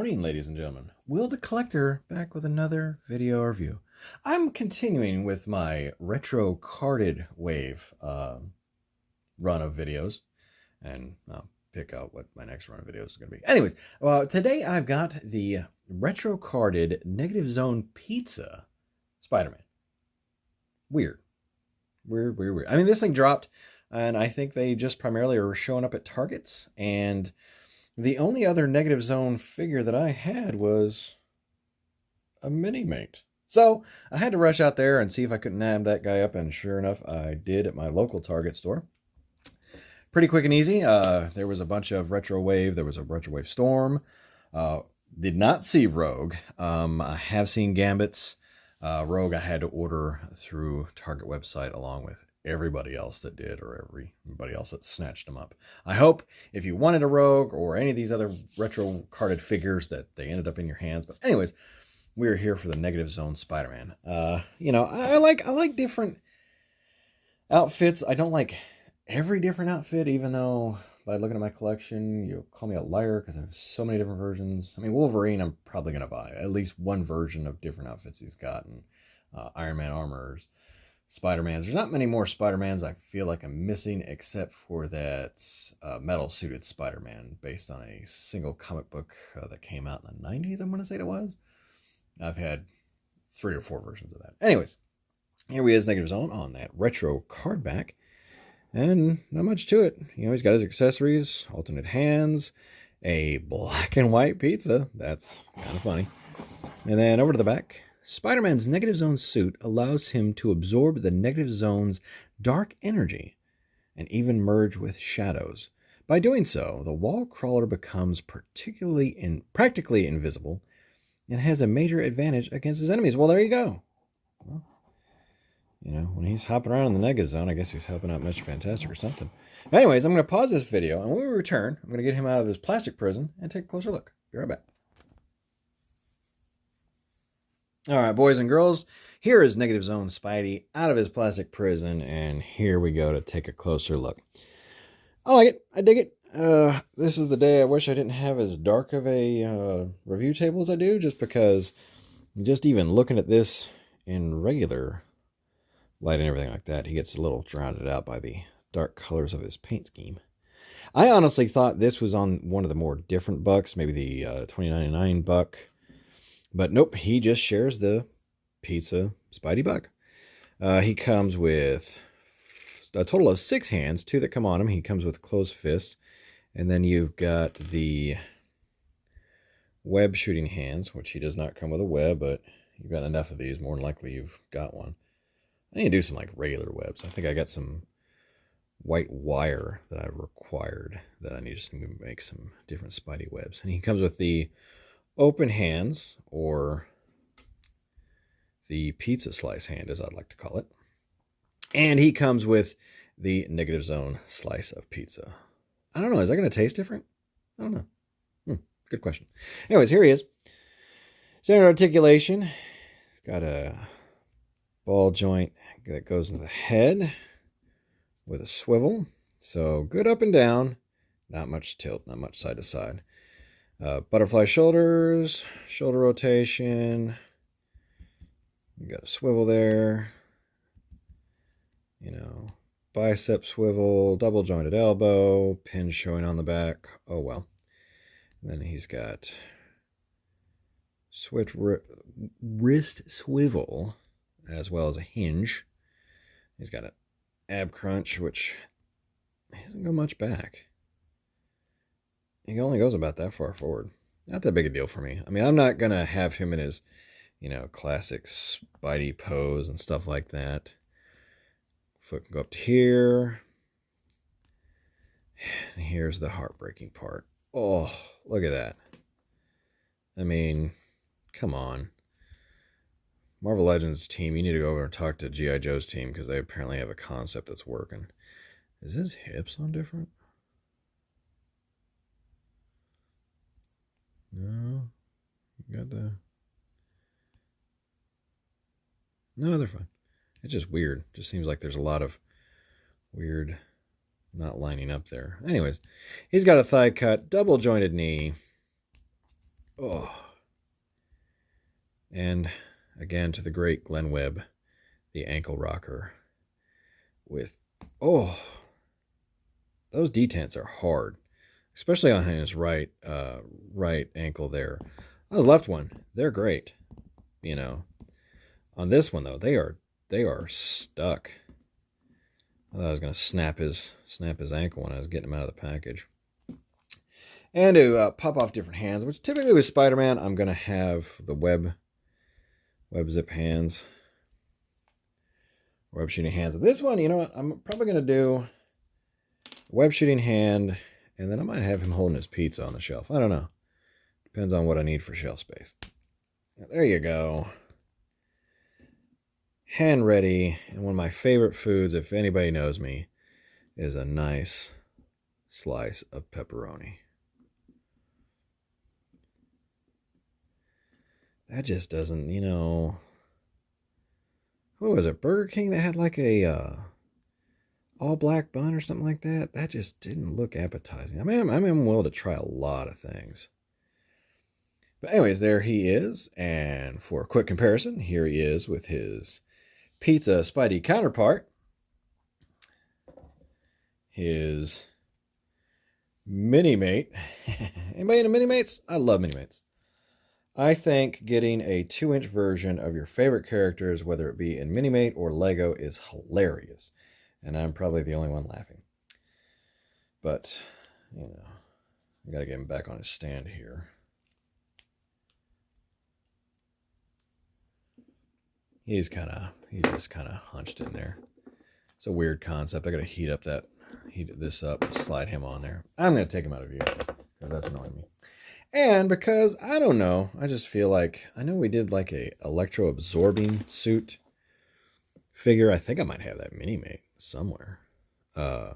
morning, ladies and gentlemen. Will the Collector back with another video review. I'm continuing with my retro carded wave run of videos, and I'll pick out what my next run of videos is going to be. Anyways, today I've got the retro carded Negative Zone Pizza Spider-Man. Weird. I mean, this thing dropped, and I think they just primarily are showing up at Targets, and the only other Negative Zone figure that I had was a Mini-Mate. So I had to rush out there and see if I couldn't nab that guy up, and sure enough, I did at my local Target store. Pretty quick and easy. There was a bunch of Retro Wave. There was a Retro Wave Storm. Did not see Rogue. I have seen Gambits. Rogue I had to order through Target website along with everybody else that did, or everybody else that snatched them up. I hope if you wanted a Rogue or any of these other retro carded figures that they ended up in your hands. But anyways, we're here for the Negative Zone Spider-Man. I like different outfits. I don't like every different outfit, even though by looking at my collection, you'll call me a liar because I have so many different versions. I mean, Wolverine, I'm probably going to buy at least one version of different outfits he's gotten. Iron Man armors, Spider-Mans. There's not many more Spider-Mans I feel like I'm missing, except for that metal-suited Spider-Man based on a single comic book that came out in the 90s, I'm going to say it was. I've had 3 or 4 versions of that. Anyways, here he is, Negative Zone, on that retro card back. And not much to it. You know, he's got his accessories, alternate hands, a black and white pizza. That's kind of funny. And then over to the back, Spider-Man's Negative Zone suit allows him to absorb the Negative Zone's dark energy and even merge with shadows. By doing so, the wall crawler becomes practically invisible and has a major advantage against his enemies. Well, there you go. Well, you know, when he's hopping around in the Negative Zone, I guess he's helping out Mr. Fantastic or something. Anyways, I'm going to pause this video, and when we return, I'm going to get him out of his plastic prison and take a closer look. Be right back. All right, boys and girls, here is Negative Zone Spidey out of his plastic prison, and here we go to take a closer look. I like it. I dig it. This is the day I wish I didn't have as dark of a review table as I do, just because just even looking at this in regular light and everything like that, he gets a little drowned out by the dark colors of his paint scheme. I honestly thought this was on one of the more different bucks, maybe the $20.99 buck. But nope, he just shares the pizza Spidey buck. He comes with a total of 6 hands, 2 that come on him. He comes with closed fists. And then you've got the web shooting hands, which he does not come with a web, but you've got enough of these. More than likely you've got one. I need to do some like regular webs. I think I got some white wire that I required that I need to make some different Spidey webs. And he comes with the open hands, or the pizza slice hand, as I'd like to call it. And he comes with the Negative Zone slice of pizza. I don't know. Is that going to taste different? I don't know. Good question. Anyways, here he is. Center articulation. He's got a ball joint that goes into the head with a swivel. So good up and down. Not much tilt. Not much side to side. Butterfly shoulders. Shoulder rotation. You got a swivel there. You know, bicep swivel, double jointed elbow, pin showing on the back. Oh well. And then he's got wrist swivel as well as a hinge. He's got an ab crunch, which he doesn't go much back. He only goes about that far forward. Not that big a deal for me. I mean, I'm not going to have him in his, classic Spidey pose and stuff like that. Foot can go up to here. And here's the heartbreaking part. Oh, look at that. I mean, come on. Marvel Legends team, you need to go over and talk to G.I. Joe's team, because they apparently have a concept that's working. Is his hips on different? No. You got the... No, they're fine. It's just weird. Just seems like there's a lot of weird not lining up there. Anyways, he's got a thigh cut, double jointed knee. Oh. And again, to the great Glenn Webb, the ankle rocker with, oh, those detents are hard, especially on his right ankle there. On his left one, they're great. You know, on this one though, they are stuck. I thought I was gonna snap his ankle when I was getting him out of the package. And to pop off different hands, which typically with Spider-Man, I'm gonna have the web zip hands, web shooting hands. With this one, you know what? I'm probably gonna do web shooting hand, and then I might have him holding his pizza on the shelf. I don't know. Depends on what I need for shelf space. There you go. Hand ready. And one of my favorite foods, if anybody knows me, is a nice slice of pepperoni. That just doesn't, you know... What was it? Burger King that had like a all black bun or something like that? That just didn't look appetizing. I mean, I'm willing to try a lot of things. But anyways, there he is. And for a quick comparison, here he is with his pizza Spidey counterpart. His Mini-Mate. Anybody into Mini-Mates? I love Mini-Mates. I think getting a 2-inch version of your favorite characters, whether it be in Mini-Mate or Lego, is hilarious. And I'm probably the only one laughing. But, you know, I gotta get him back on his stand here. He's just kind of hunched in there. It's a weird concept. I gotta heat this up, and slide him on there. I'm gonna take him out of view because that's annoying me. And because, I don't know, I just feel like, I know we did like a electro-absorbing suit figure. I think I might have that Mini-Mate somewhere. But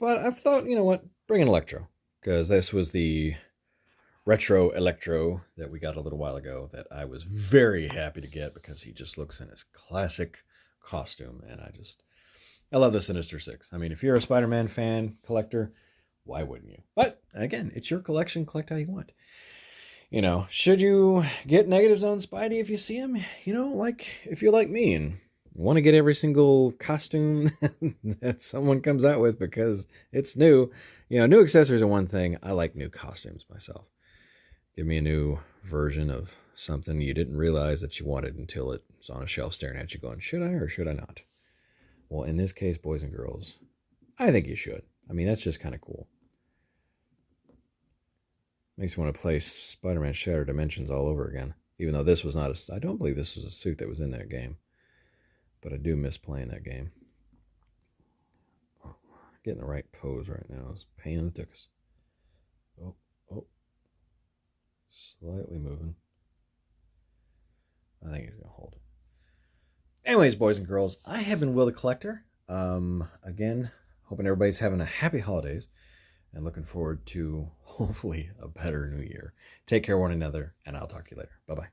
I've thought, you know what, bring an Electro. Because this was the retro Electro that we got a little while ago that I was very happy to get because he just looks in his classic costume. And I love the Sinister Six. I mean, if you're a Spider-Man fan, collector, why wouldn't you? But again, it's your collection. Collect how you want. You know, should you get negatives on Spidey if you see him? You know, like if you're like me and want to get every single costume that someone comes out with because it's new. You know, new accessories are one thing. I like new costumes myself. Give me a new version of something you didn't realize that you wanted until it's on a shelf staring at you going, should I or should I not? Well, in this case, boys and girls, I think you should. I mean, that's just kind of cool. Makes me want to play Spider-Man Shattered Dimensions all over again. Even though this was not I don't believe this was a suit that was in that game. But I do miss playing that game. Oh, getting the right pose right now is a pain in the tuchus. Oh. Slightly moving. I think he's going to hold it. Anyways, boys and girls, I have been Will the Collector. Again, hoping everybody's having a happy holidays and looking forward to hopefully a better new year. Take care of one another, and I'll talk to you later. Bye-bye.